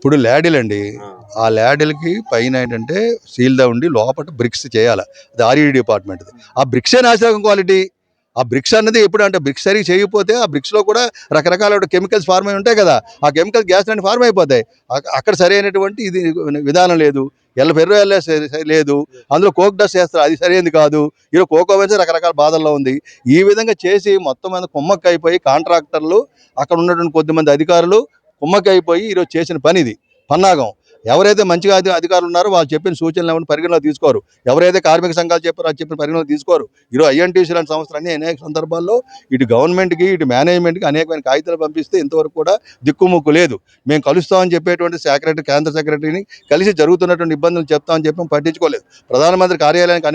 ఇప్పుడు ల్యాడిలండి. ఆ ల్యాడిల్‌కి పైన ఏంటంటే సీల్‌దా ఉండి లోపట బ్రిక్స్ చేయాల. అది ఆర్‌ఈడీ డిపార్ట్‌మెంట్‌ది. ఆ బ్రిక్సే నాసిరకం క్వాలిటీ. ఆ బ్రిక్స్ అన్నది ఎప్పుడంటే బ్రిక్స్ సరిగ్గా చేయకపోతే ఆ బ్రిక్స్‌లో కూడా రకరకాల కెమికల్స్ ఫార్మ్ అయి ఉంటాయి కదా! ఆ కెమికల్ గ్యాస్‌లన్నీ ఫార్మ్ అయిపోతాయి. అక్కడ సరైనటువంటి ఇది విధానం లేదు. ఫెర్రోఎల్ఎస్ లేదు. అందులో కోక్ డస్ట్ ఏస్తారు. అది సరైనది కాదు. ఈరోజు కోకో వేసి రకరకాల బాధల్లో ఉంది. ఈ విధంగా చేసి మొత్తం మీద కుమ్మక్కయిపోయి కాంట్రాక్టర్లు, అక్కడ ఉన్నటువంటి కొద్దిమంది అధికారులు కుమ్మక్కయిపోయి ఈరోజు చేసిన పనిది. పన్నాగం. ఎవరైతే మంచిగా అధికారులు ఉన్నారో వాళ్ళు చెప్పిన సూచనలు ఎవరిని పరిగణలోకి తీసుకోరు. ఎవరైతే కార్మిక సంఘాలు చెప్పారో అది చెప్పిన పరిగణలోకి తీసుకోరు. ఈరోజు ఐఎన్టీసీ లాంటి సంస్థలన్నీ అనేక సందర్భాల్లో ఇటు గవర్నమెంట్‌కి, ఇటు మేనేజ్మెంట్‌కి అనేకమైన కాగితాలు పంపిస్తే ఇంతవరకు కూడా దిక్కుముక్కు లేదు. మేము కలుస్తామని చెప్పేటువంటి కేంద్ర సెక్రటరీని కలిసి జరుగుతున్నటువంటి ఇబ్బందులు చెప్తామని చెప్పి పట్టించుకోలేదు. ప్రధానమంత్రి కార్యాలయానికి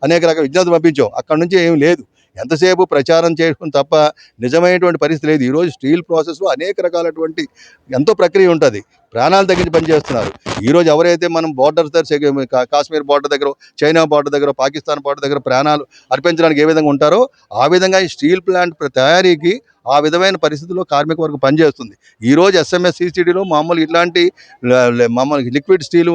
అనేక రకాల విజ్ఞప్తులు పంపించాం. అక్కడి నుంచి ఏమి లేదు. ఎంతసేపు ప్రచారం చేయడం తప్ప నిజమైనటువంటి పరిస్థితి లేదు. ఈరోజు స్టీల్ ప్రాసెస్‌లో అనేక రకాలటువంటి ఎంతో ప్రక్రియ ఉంటుంది. ప్రాణాలు తగ్గించి పనిచేస్తున్నారు. ఈరోజు ఎవరైతే మనం బోర్డర్ దగ్గర కాశ్మీర్ బోర్డర్ దగ్గర, చైనా బోర్డర్ దగ్గర, పాకిస్తాన్ బోర్డర్ దగ్గర ప్రాణాలు అర్పించడానికి ఏ విధంగా ఉంటారో ఆ విధంగా ఈ స్టీల్ ప్లాంట్ తయారీకి ఆ విధమైన పరిస్థితుల్లో కార్మిక వర్గం పనిచేస్తుంది. ఈరోజు ఎస్ఎంఎస్ సిసిడిలో మామూలు ఇట్లాంటి మామూలు లిక్విడ్ స్టీలు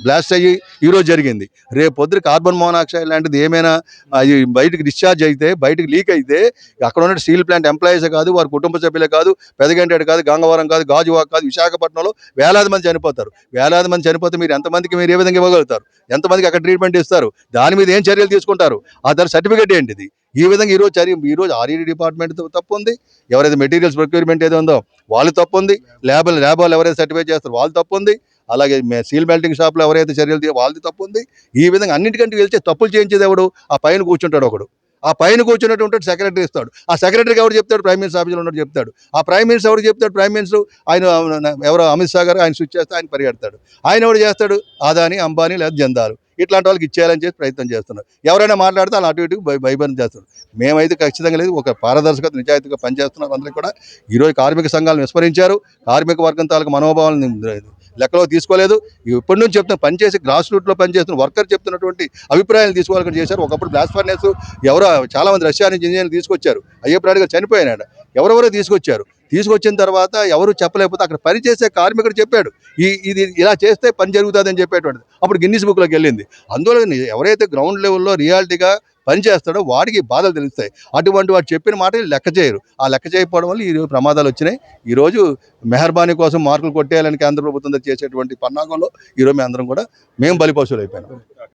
బ్లాస్ట్ అయ్యి ఈరోజు జరిగింది. రేపు పొద్దున కార్బన్ మోనాక్సైడ్ లాంటిది ఏమైనా అది బయటకు డిశ్చార్జ్ అయితే, బయటకు లీక్ అయితే అక్కడ ఉన్న స్టీల్ ప్లాంట్ ఎంప్లాయీసే కాదు, వారి కుటుంబ సభ్యులే కాదు, పెదగంటేడు కాదు, గంగవరం కాదు, గాజువాక కాదు, విశాఖపట్నంలో వేలాది మంది చనిపోతారు. వేలాది మంది చనిపోతే మీరు ఎంతమందికి మీరు ఏ విధంగా ఇవ్వగలుగుతారు? ఎంతమందికి అక్కడ ట్రీట్మెంట్ ఇస్తారు? దాని మీద ఏం చర్యలు తీసుకుంటారు? ఆ దాని సర్టిఫికేట్ ఏంటిది? ఈ విధంగా ఈరోజు ఆర్ఈడీ డిపార్ట్మెంట్ తప్పు ఉంది. ఎవరైతే మెటీరియల్స్ ప్రొక్యూర్మెంట్ ఏదో ఉందో వాళ్ళు తప్పు ఉంది. ల్యాబ్ వాళ్ళు ఎవరైతే సర్టిఫై చేస్తారో వాళ్ళు తప్పు ఉంది. అలాగే సీల్ మెల్టింగ్ షాప్లో ఎవరైతే చర్యలు వాళ్ళది తప్పు ఉంది. ఈ విధంగా అన్నిటికంటే వెళ్తే తప్పులు చేయించేది ఎవడు? ఆ పైన కూర్చుంటాడు ఒకడు. ఆ పైన కూర్చున్నటువంటి సెక్రటరీ ఇస్తాడు. ఆ సెక్రటరీకి ఎవరు చెప్తాడు? ప్రైమ్ మినిస్టర్ ఆఫీస్లో ఉన్నట్టు చెప్తాడు. ఆ ప్రైమ్ మినిస్టర్ ఎవరు చెప్తాడు? ప్రైమ్ మినిస్టర్ ఆయన ఎవరో అమిత్ షా గారు ఆయన స్విచ్ చేస్తే ఆయన పరిగెడతాడు. ఆయన ఎవరు చేస్తాడు? అదాని, అంబానీ లేదా జందాలు ఇట్లాంటి వాళ్ళకి ఇచ్చేయాలని చెప్పి ప్రయత్నం చేస్తున్నారు. ఎవరైనా మాట్లాడితే వాళ్ళు అటు ఇటు భయభరం చేస్తారు. మేమైతే ఖచ్చితంగా లేదు, ఒక పారదర్శకత నిజాయితీగా పనిచేస్తున్నారు అందరికీ కూడా. ఈరోజు కార్మిక సంఘాలను విస్మరించారు. కార్మిక వర్గం తాలూకు మనోభావాలను లెక్కలో తీసుకోలేదు. ఇప్పటి నుంచి చెప్తున్న పనిచేసి గ్రాస్ రూట్లో పనిచేస్తున్న వర్కర్ చెప్తున్నటువంటి అభిప్రాయాలు తీసుకోవాలని చేశారు. ఒకప్పుడు బ్లాస్ట్ ఫర్నెస్ ఎవరో చాలామంది రష్యా నుంచి ఇంజనీర్లు తీసుకొచ్చారు. అయ్యప్పరాడు గారు చనిపోయాడు. ఎవరెవరో తీసుకొచ్చారు. తీసుకొచ్చిన తర్వాత ఎవరు చెప్పలేకపోతే అక్కడ పనిచేసే కార్మికుడు చెప్పాడు, ఇది ఇలా చేస్తే పని జరుగుతుందని చెప్పేటువంటిది. అప్పుడు గిన్నిస్ బుక్లోకి వెళ్ళింది. అందువల్ల ఎవరైతే గ్రౌండ్ లెవెల్లో రియాలిటీగా పని చేస్తాడో వాడికి బాధలు తెలుస్తాయి. అటువంటి వాడు చెప్పిన మాటలు లెక్క చేయరు. ఆ లెక్క చేయకపోవడం వల్ల ఈరోజు ప్రమాదాలు వచ్చినాయి. ఈరోజు మెహర్బానీ కోసం మార్కులు కొట్టేయాలని కేంద్ర ప్రభుత్వం చేసేటువంటి పన్నాగంలో ఈరోజు మేము అందరం కూడా బలిపశువులు అయిపోయినాం.